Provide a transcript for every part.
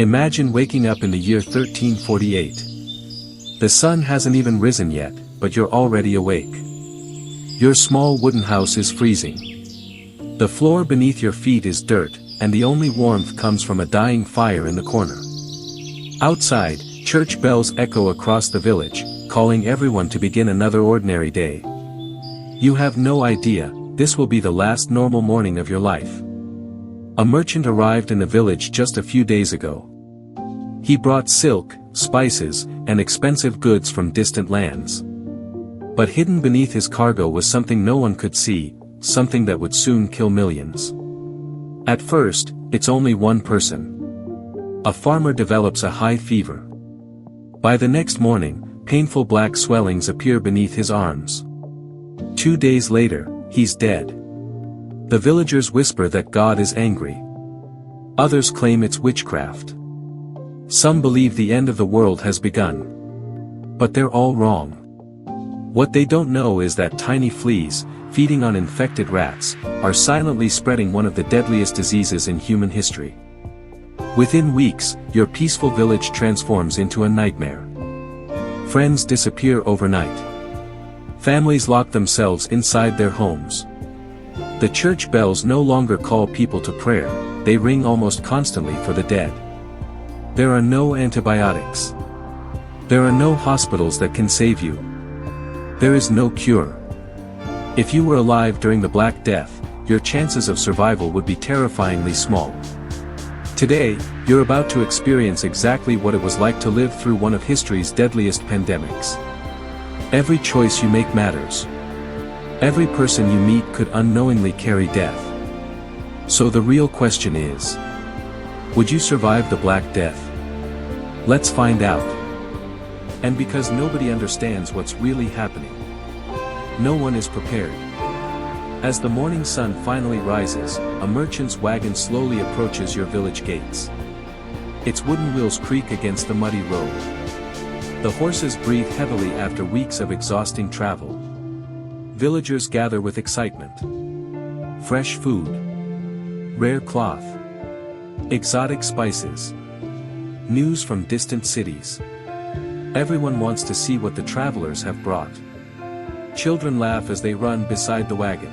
Imagine waking up in the year 1348. The sun hasn't even risen yet, but you're already awake. Your small wooden house is freezing. The floor beneath your feet is dirt, and the only warmth comes from a dying fire in the corner. Outside, church bells echo across the village, calling everyone to begin another ordinary day. You have no idea, this will be the last normal morning of your life. A merchant arrived in the village just a few days ago. He brought silk, spices, and expensive goods from distant lands. But hidden beneath his cargo was something no one could see, something that would soon kill millions. At first, it's only one person. A farmer develops a high fever. By the next morning, painful black swellings appear beneath his arms. 2 days later, he's dead. The villagers whisper that God is angry. Others claim it's witchcraft. Some believe the end of the world has begun. But they're all wrong. What they don't know is that tiny fleas, feeding on infected rats, are silently spreading one of the deadliest diseases in human history. Within weeks, your peaceful village transforms into a nightmare. Friends disappear overnight. Families lock themselves inside their homes. The church bells no longer call people to prayer, they ring almost constantly for the dead. There are no antibiotics. There are no hospitals that can save you. There is no cure. If you were alive during the Black Death, your chances of survival would be terrifyingly small. Today, you're about to experience exactly what it was like to live through one of history's deadliest pandemics. Every choice you make matters. Every person you meet could unknowingly carry death. So the real question is, would you survive the Black Death? Let's find out. And because nobody understands what's really happening, no one is prepared. As the morning sun finally rises, a merchant's wagon slowly approaches your village gates. Its wooden wheels creak against the muddy road. The horses breathe heavily after weeks of exhausting travel. Villagers gather with excitement. Fresh food. Rare cloth. Exotic spices. News from distant cities. Everyone wants to see what the travelers have brought. Children laugh as they run beside the wagon.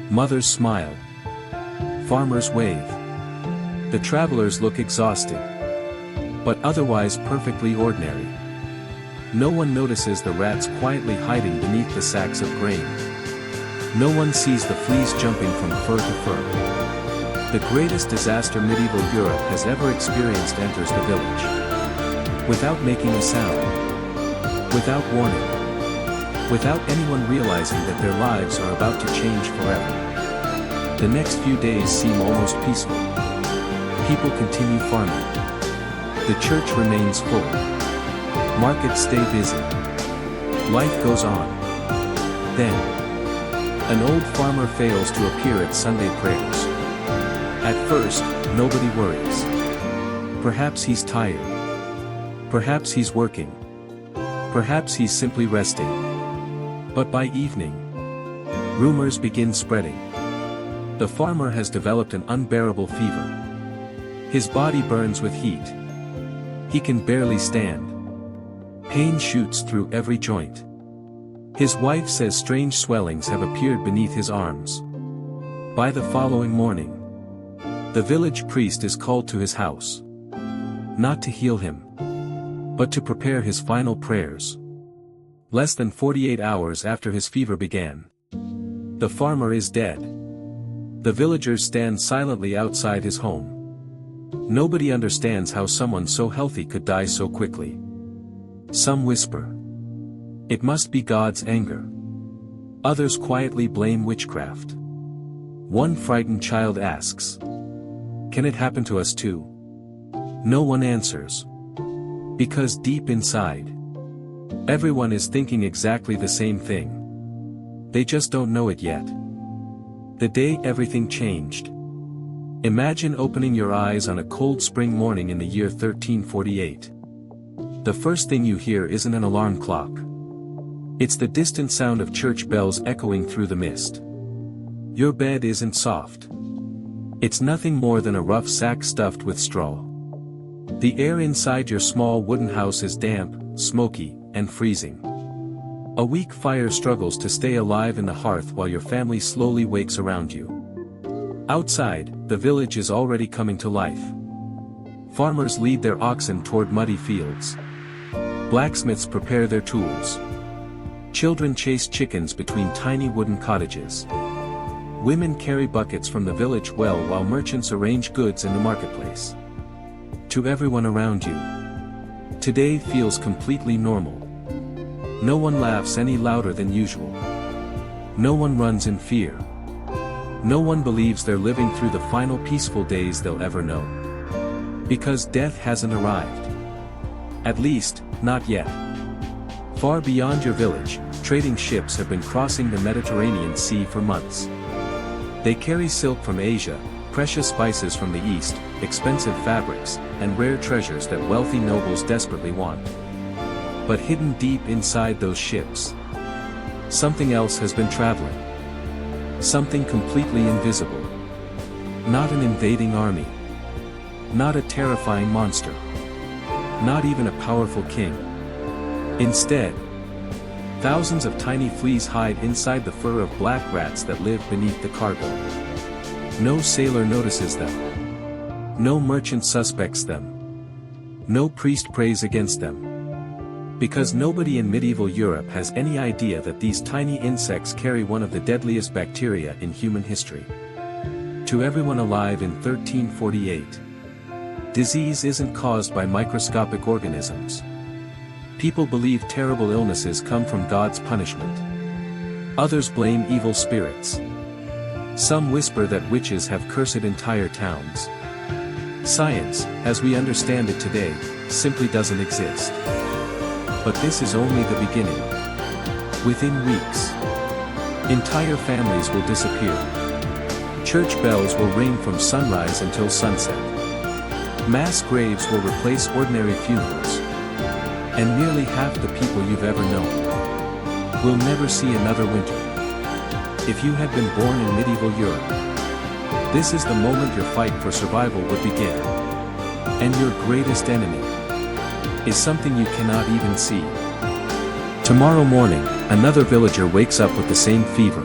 Mothers smile. Farmers wave. The travelers look exhausted, but otherwise perfectly ordinary. No one notices the rats quietly hiding beneath the sacks of grain. No one sees the fleas jumping from fur to fur. The greatest disaster medieval Europe has ever experienced enters the village. Without making a sound. Without warning. Without anyone realizing that their lives are about to change forever. The next few days seem almost peaceful. People continue farming. The church remains full. Markets stay busy. Life goes on. Then, an old farmer fails to appear at Sunday prayers. At first, nobody worries. Perhaps he's tired. Perhaps he's working. Perhaps he's simply resting. But by evening, rumors begin spreading. The farmer has developed an unbearable fever. His body burns with heat. He can barely stand. Pain shoots through every joint. His wife says strange swellings have appeared beneath his arms. By the following morning, the village priest is called to his house. Not to heal him, but to prepare his final prayers. Less than 48 hours after his fever began, the farmer is dead. The villagers stand silently outside his home. Nobody understands how someone so healthy could die so quickly. Some whisper, it must be God's anger. Others quietly blame witchcraft. One frightened child asks, can it happen to us too? No one answers. Because deep inside, everyone is thinking exactly the same thing. They just don't know it yet. The day everything changed. Imagine opening your eyes on a cold spring morning in the year 1348. The first thing you hear isn't an alarm clock. It's the distant sound of church bells echoing through the mist. Your bed isn't soft. It's nothing more than a rough sack stuffed with straw. The air inside your small wooden house is damp, smoky, and freezing. A weak fire struggles to stay alive in the hearth while your family slowly wakes around you. Outside, the village is already coming to life. Farmers lead their oxen toward muddy fields. Blacksmiths prepare their tools. Children chase chickens between tiny wooden cottages. Women carry buckets from the village well while merchants arrange goods in the marketplace. To everyone around you, today feels completely normal. No one laughs any louder than usual. No one runs in fear. No one believes they're living through the final peaceful days they'll ever know. Because death hasn't arrived. At least, not yet. Far beyond your village, trading ships have been crossing the Mediterranean Sea for months. They carry silk from Asia, precious spices from the East, expensive fabrics, and rare treasures that wealthy nobles desperately want. But hidden deep inside those ships, something else has been traveling. Something completely invisible. Not an invading army. Not a terrifying monster. Not even a powerful king. Instead, thousands of tiny fleas hide inside the fur of black rats that live beneath the cargo. No sailor notices them. No merchant suspects them. No priest prays against them. Because nobody in medieval Europe has any idea that these tiny insects carry one of the deadliest bacteria in human history. To everyone alive in 1348, disease isn't caused by microscopic organisms. People believe terrible illnesses come from God's punishment. Others blame evil spirits. Some whisper that witches have cursed entire towns. Science, as we understand it today, simply doesn't exist. But this is only the beginning. Within weeks, entire families will disappear. Church bells will ring from sunrise until sunset. Mass graves will replace ordinary funerals. And nearly half the people you've ever known will never see another winter. If you had been born in medieval Europe, this is the moment your fight for survival would begin. And your greatest enemy is something you cannot even see. Tomorrow morning, another villager wakes up with the same fever.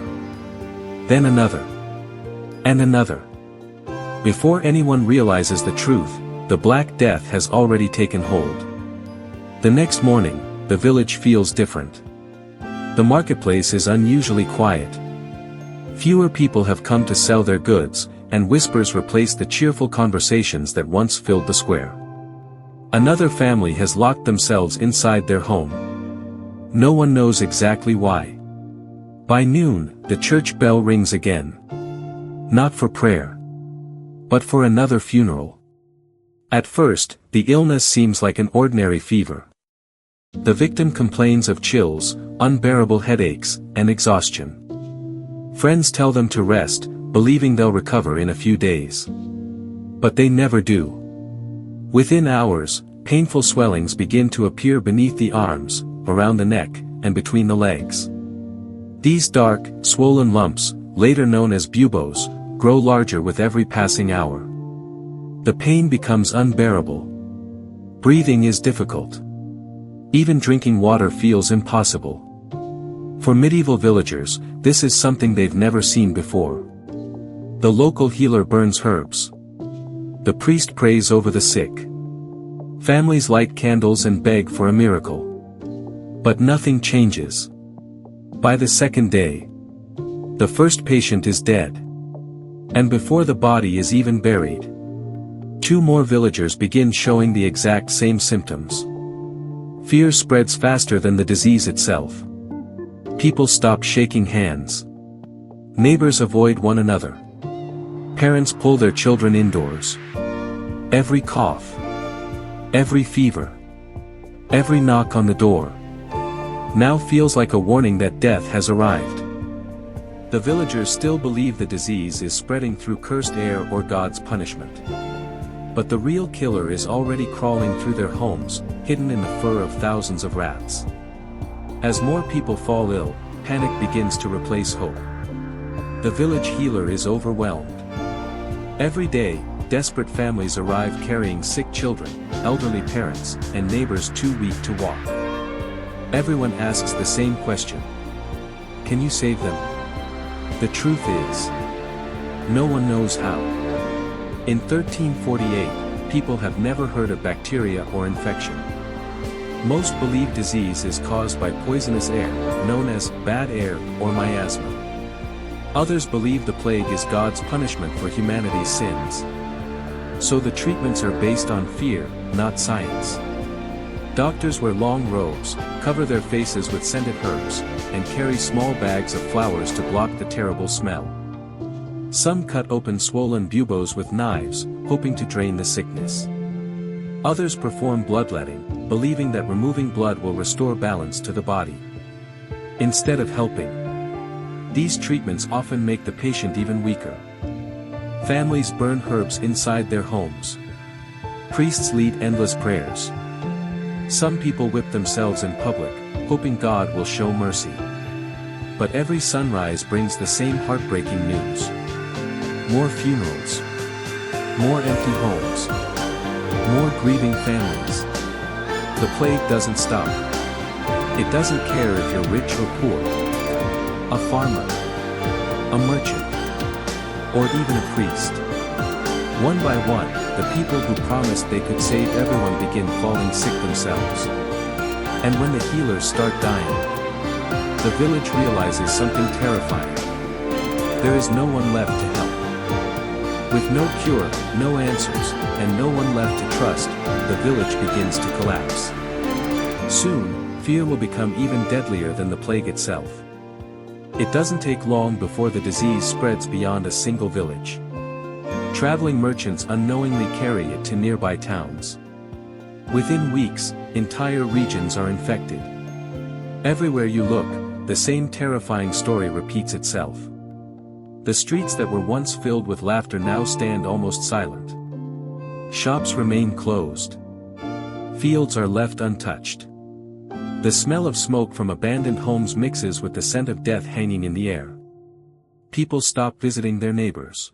Then another. And another. Before anyone realizes the truth, the Black Death has already taken hold. The next morning, the village feels different. The marketplace is unusually quiet. Fewer people have come to sell their goods, and whispers replace the cheerful conversations that once filled the square. Another family has locked themselves inside their home. No one knows exactly why. By noon, the church bell rings again. Not for prayer, but for another funeral. At first, the illness seems like an ordinary fever. The victim complains of chills, unbearable headaches, and exhaustion. Friends tell them to rest, believing they'll recover in a few days. But they never do. Within hours, painful swellings begin to appear beneath the arms, around the neck, and between the legs. These dark, swollen lumps, later known as buboes, grow larger with every passing hour. The pain becomes unbearable. Breathing is difficult. Even drinking water feels impossible. For medieval villagers, this is something they've never seen before. The local healer burns herbs. The priest prays over the sick. Families light candles and beg for a miracle. But nothing changes. By the second day, the first patient is dead. And before the body is even buried, 2 more villagers begin showing the exact same symptoms. Fear spreads faster than the disease itself. People stop shaking hands. Neighbors avoid one another. Parents pull their children indoors. Every cough, every fever, every knock on the door, now feels like a warning that death has arrived. The villagers still believe the disease is spreading through cursed air or God's punishment. But the real killer is already crawling through their homes, hidden in the fur of thousands of rats. As more people fall ill, panic begins to replace hope. The village healer is overwhelmed. Every day, desperate families arrive carrying sick children, elderly parents, and neighbors too weak to walk. Everyone asks the same question. Can you save them? The truth is, no one knows how. In 1348, people have never heard of bacteria or infection. Most believe disease is caused by poisonous air, known as bad air or miasma. Others believe the plague is God's punishment for humanity's sins. So the treatments are based on fear, not science. Doctors wear long robes, cover their faces with scented herbs, and carry small bags of flowers to block the terrible smell. Some cut open swollen buboes with knives, hoping to drain the sickness. Others perform bloodletting, believing that removing blood will restore balance to the body. Instead of helping, these treatments often make the patient even weaker. Families burn herbs inside their homes. Priests lead endless prayers. Some people whip themselves in public, hoping God will show mercy. But every sunrise brings the same heartbreaking news. More funerals. More empty homes. More grieving families. The plague doesn't stop. It doesn't care if you're rich or poor. A farmer. A merchant. Or even a priest. One by one, the people who promised they could save everyone begin falling sick themselves. And when the healers start dying, the village realizes something terrifying. There is no one left to help. With no cure, no answers, and no one left to trust, the village begins to collapse. Soon, fear will become even deadlier than the plague itself. It doesn't take long before the disease spreads beyond a single village. Traveling merchants unknowingly carry it to nearby towns. Within weeks, entire regions are infected. Everywhere you look, the same terrifying story repeats itself. The streets that were once filled with laughter now stand almost silent. Shops remain closed. Fields are left untouched. The smell of smoke from abandoned homes mixes with the scent of death hanging in the air. People stop visiting their neighbors.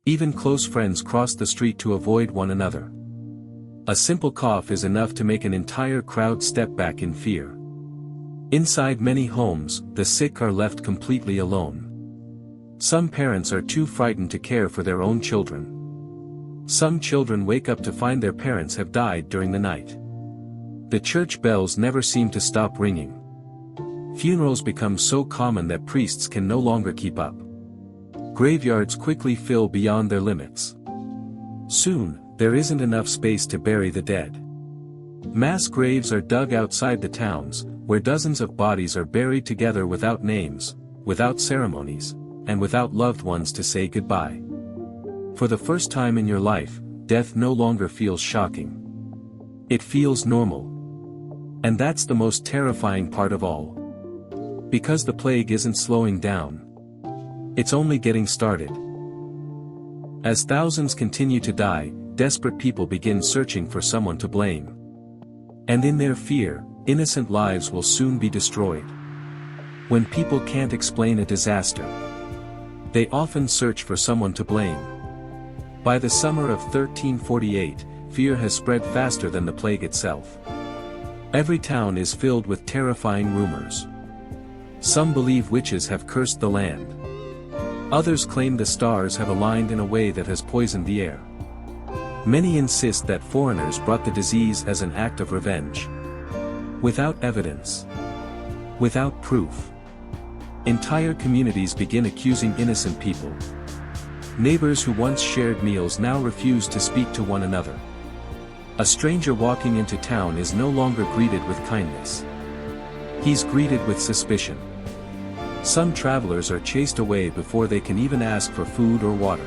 Even close friends cross the street to avoid one another. A simple cough is enough to make an entire crowd step back in fear. Inside many homes, the sick are left completely alone. Some parents are too frightened to care for their own children. Some children wake up to find their parents have died during the night. The church bells never seem to stop ringing. Funerals become so common that priests can no longer keep up. Graveyards quickly fill beyond their limits. Soon, there isn't enough space to bury the dead. Mass graves are dug outside the towns, where dozens of bodies are buried together without names, without ceremonies, and without loved ones to say goodbye. For the first time in your life, death no longer feels shocking. It feels normal. And that's the most terrifying part of all. Because the plague isn't slowing down. It's only getting started. As thousands continue to die, desperate people begin searching for someone to blame. And in their fear, innocent lives will soon be destroyed. When people can't explain a disaster, they often search for someone to blame. By the summer of 1348, fear has spread faster than the plague itself. Every town is filled with terrifying rumors. Some believe witches have cursed the land. Others claim the stars have aligned in a way that has poisoned the air. Many insist that foreigners brought the disease as an act of revenge. Without evidence. Without proof. Entire communities begin accusing innocent people. Neighbors who once shared meals now refuse to speak to one another. A stranger walking into town is no longer greeted with kindness. He's greeted with suspicion. Some travelers are chased away before they can even ask for food or water.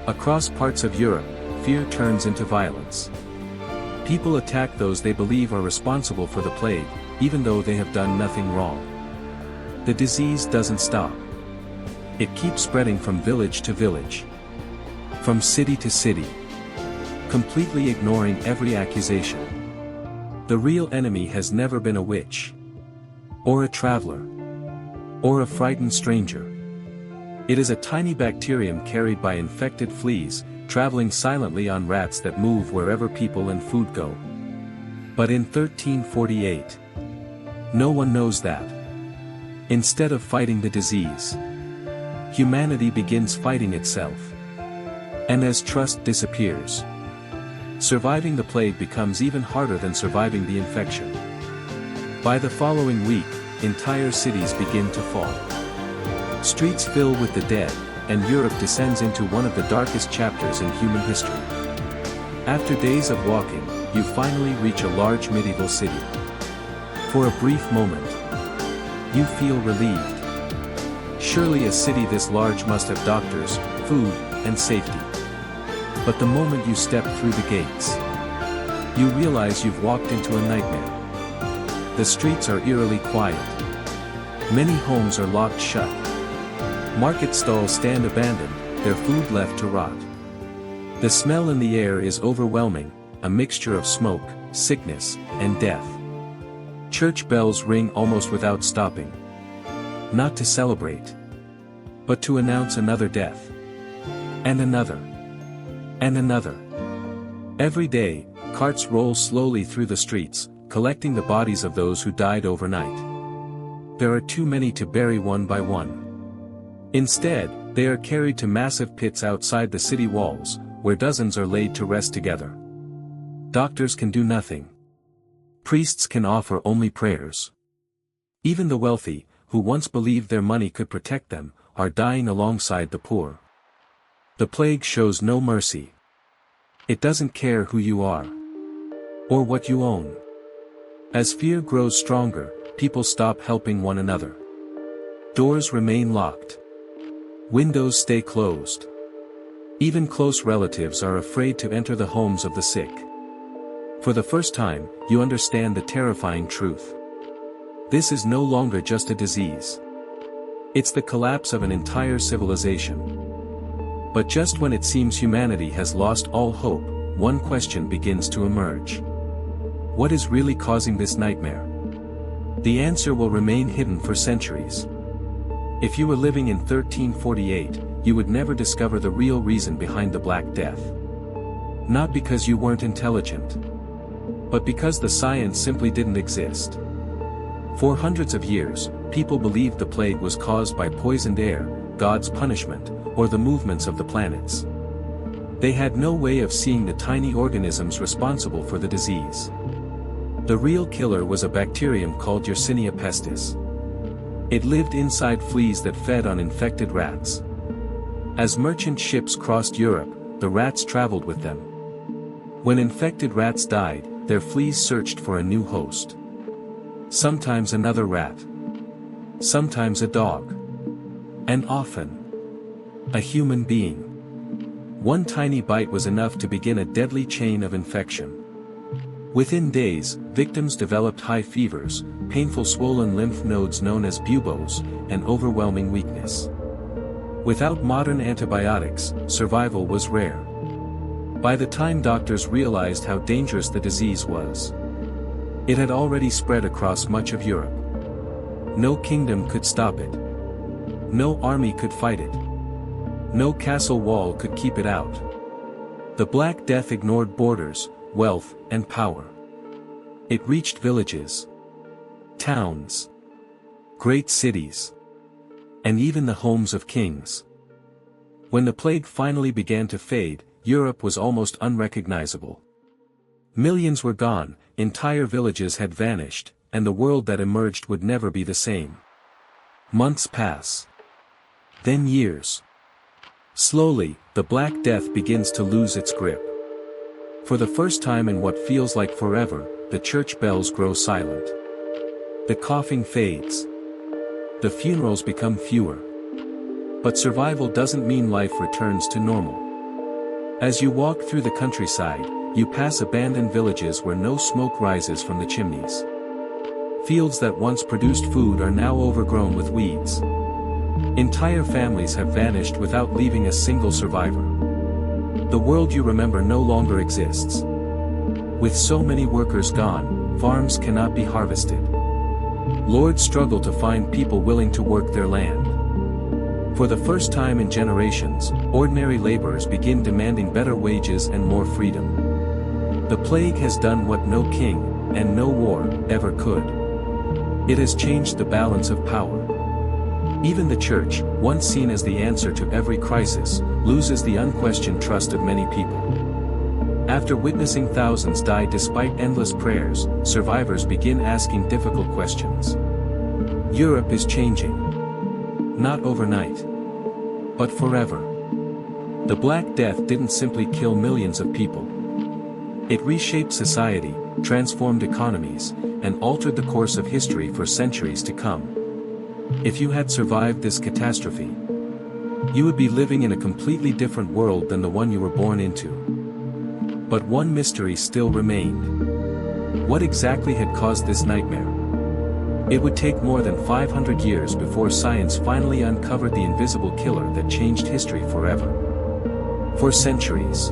Across parts of Europe, fear turns into violence. People attack those they believe are responsible for the plague, even though they have done nothing wrong. The disease doesn't stop. It keeps spreading from village to village. From city to city. Completely ignoring every accusation. The real enemy has never been a witch. Or a traveler. Or a frightened stranger. It is a tiny bacterium carried by infected fleas, traveling silently on rats that move wherever people and food go. But in 1348, no one knows that. Instead of fighting the disease, humanity begins fighting itself. And as trust disappears, surviving the plague becomes even harder than surviving the infection. By the following week, entire cities begin to fall. Streets fill with the dead, and Europe descends into one of the darkest chapters in human history. After days of walking, you finally reach a large medieval city. For a brief moment, you feel relieved. Surely a city this large must have doctors, food, and safety. But the moment you step through the gates, you realize you've walked into a nightmare. The streets are eerily quiet. Many homes are locked shut. Market stalls stand abandoned, their food left to rot. The smell in the air is overwhelming, a mixture of smoke, sickness, and death. Church bells ring almost without stopping. Not to celebrate, but to announce another death. And another. And another. Every day, carts roll slowly through the streets, collecting the bodies of those who died overnight. There are too many to bury one by one. Instead, they are carried to massive pits outside the city walls, where dozens are laid to rest together. Doctors can do nothing. Priests can offer only prayers. Even the wealthy, who once believed their money could protect them, are dying alongside the poor. The plague shows no mercy. It doesn't care who you are, or what you own. As fear grows stronger, people stop helping one another. Doors remain locked. Windows stay closed. Even close relatives are afraid to enter the homes of the sick. For the first time, you understand the terrifying truth. This is no longer just a disease. It's the collapse of an entire civilization. But just when it seems humanity has lost all hope, one question begins to emerge. What is really causing this nightmare? The answer will remain hidden for centuries. If you were living in 1348, you would never discover the real reason behind the Black Death. Not because you weren't intelligent, but because the science simply didn't exist. For hundreds of years, people believed the plague was caused by poisoned air, God's punishment, or the movements of the planets. They had no way of seeing the tiny organisms responsible for the disease. The real killer was a bacterium called Yersinia pestis. It lived inside fleas that fed on infected rats. As merchant ships crossed Europe, the rats traveled with them. When infected rats died, their fleas searched for a new host. Sometimes another rat. Sometimes a dog. And often, a human being. One tiny bite was enough to begin a deadly chain of infection. Within days, victims developed high fevers, painful swollen lymph nodes known as buboes, and overwhelming weakness. Without modern antibiotics, survival was rare. By the time doctors realized how dangerous the disease was, it had already spread across much of Europe. No kingdom could stop it. No army could fight it. No castle wall could keep it out. The Black Death ignored borders, wealth, and power. It reached villages, towns, great cities, and even the homes of kings. When the plague finally began to fade, Europe was almost unrecognizable. Millions were gone, entire villages had vanished, and the world that emerged would never be the same. Months pass. Then years. Slowly, the Black Death begins to lose its grip. For the first time in what feels like forever, the church bells grow silent. The coughing fades. The funerals become fewer. But survival doesn't mean life returns to normal. As you walk through the countryside, you pass abandoned villages where no smoke rises from the chimneys. Fields that once produced food are now overgrown with weeds. Entire families have vanished without leaving a single survivor. The world you remember no longer exists. With so many workers gone, farms cannot be harvested. Lords struggle to find people willing to work their land. For the first time in generations, ordinary laborers begin demanding better wages and more freedom. The plague has done what no king, and no war, ever could. It has changed the balance of power. Even the church, once seen as the answer to every crisis, loses the unquestioned trust of many people. After witnessing thousands die despite endless prayers, survivors begin asking difficult questions. Europe is changing. Not overnight. But forever. The Black Death didn't simply kill millions of people. It reshaped society, transformed economies, and altered the course of history for centuries to come. If you had survived this catastrophe, you would be living in a completely different world than the one you were born into. But one mystery still remained. What exactly had caused this nightmare? It would take more than 500 years before science finally uncovered the invisible killer that changed history forever. For centuries,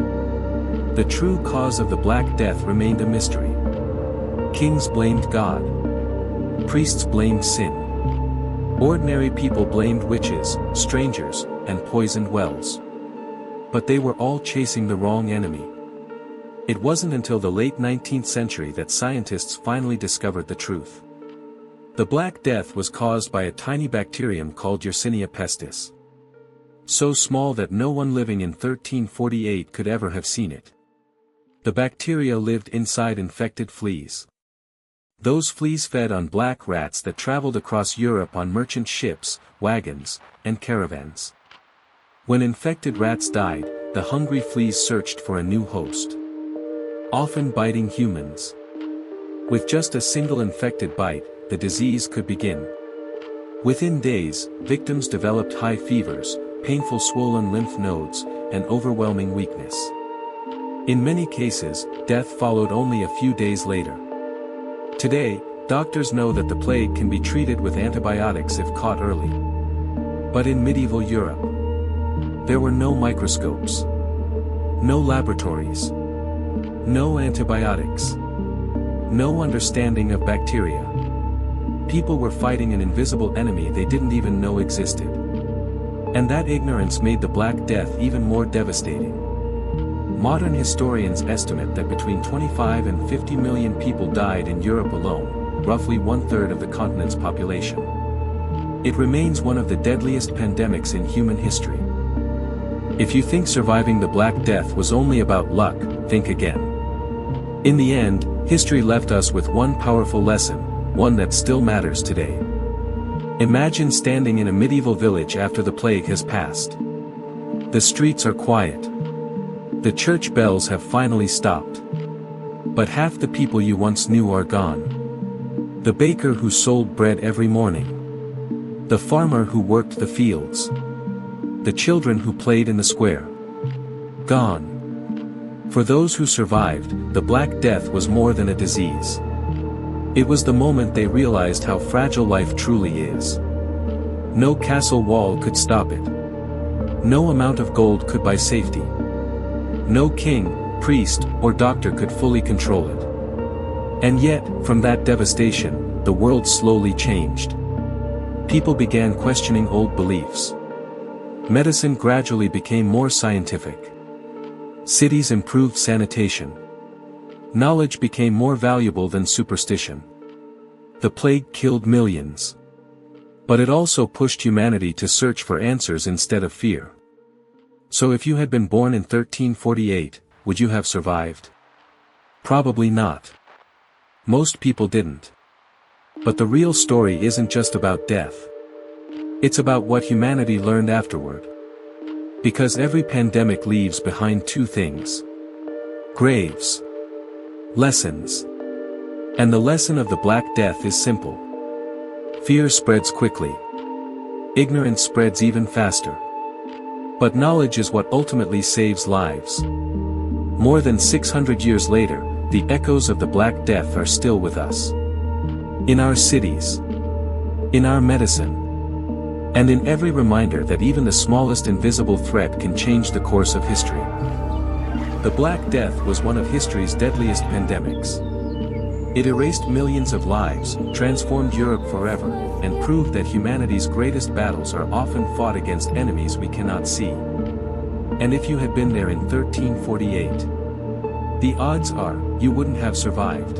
the true cause of the Black Death remained a mystery. Kings blamed God. Priests blamed sin. Ordinary people blamed witches, strangers, and poisoned wells. But they were all chasing the wrong enemy. It wasn't until the late 19th century that scientists finally discovered the truth. The Black Death was caused by a tiny bacterium called Yersinia pestis. So small that no one living in 1348 could ever have seen it. The bacteria lived inside infected fleas. Those fleas fed on black rats that traveled across Europe on merchant ships, wagons, and caravans. When infected rats died, the hungry fleas searched for a new host. Often biting humans. With just a single infected bite, the disease could begin. Within days, victims developed high fevers, painful swollen lymph nodes, and overwhelming weakness. In many cases, death followed only a few days later. Today, doctors know that the plague can be treated with antibiotics if caught early. But in medieval Europe, there were no microscopes, no laboratories, no antibiotics, no understanding of bacteria. People were fighting an invisible enemy they didn't even know existed. And that ignorance made the Black Death even more devastating. Modern historians estimate that between 25 and 50 million people died in Europe alone, roughly one-third of the continent's population. It remains one of the deadliest pandemics in human history. If you think surviving the Black Death was only about luck, think again. In the end, history left us with one powerful lesson, one that still matters today. Imagine standing in a medieval village after the plague has passed. The streets are quiet. The church bells have finally stopped. But half the people you once knew are gone. The baker who sold bread every morning. The farmer who worked the fields. The children who played in the square. Gone. For those who survived, the Black Death was more than a disease. It was the moment they realized how fragile life truly is. No castle wall could stop it. No amount of gold could buy safety. No king, priest, or doctor could fully control it. And yet, from that devastation, the world slowly changed. People began questioning old beliefs. Medicine gradually became more scientific. Cities improved sanitation. Knowledge became more valuable than superstition. The plague killed millions. But it also pushed humanity to search for answers instead of fear. So if you had been born in 1348, would you have survived? Probably not. Most people didn't. But the real story isn't just about death. It's about what humanity learned afterward. Because every pandemic leaves behind two things. Graves. Lessons. And the lesson of the Black Death is simple. Fear spreads quickly. Ignorance spreads even faster. But knowledge is what ultimately saves lives. More than 600 years later, the echoes of the Black Death are still with us. In our cities. In our medicine. And in every reminder that even the smallest invisible threat can change the course of history. The Black Death was one of history's deadliest pandemics. It erased millions of lives, transformed Europe forever, and proved that humanity's greatest battles are often fought against enemies we cannot see. And if you had been there in 1348, the odds are, you wouldn't have survived.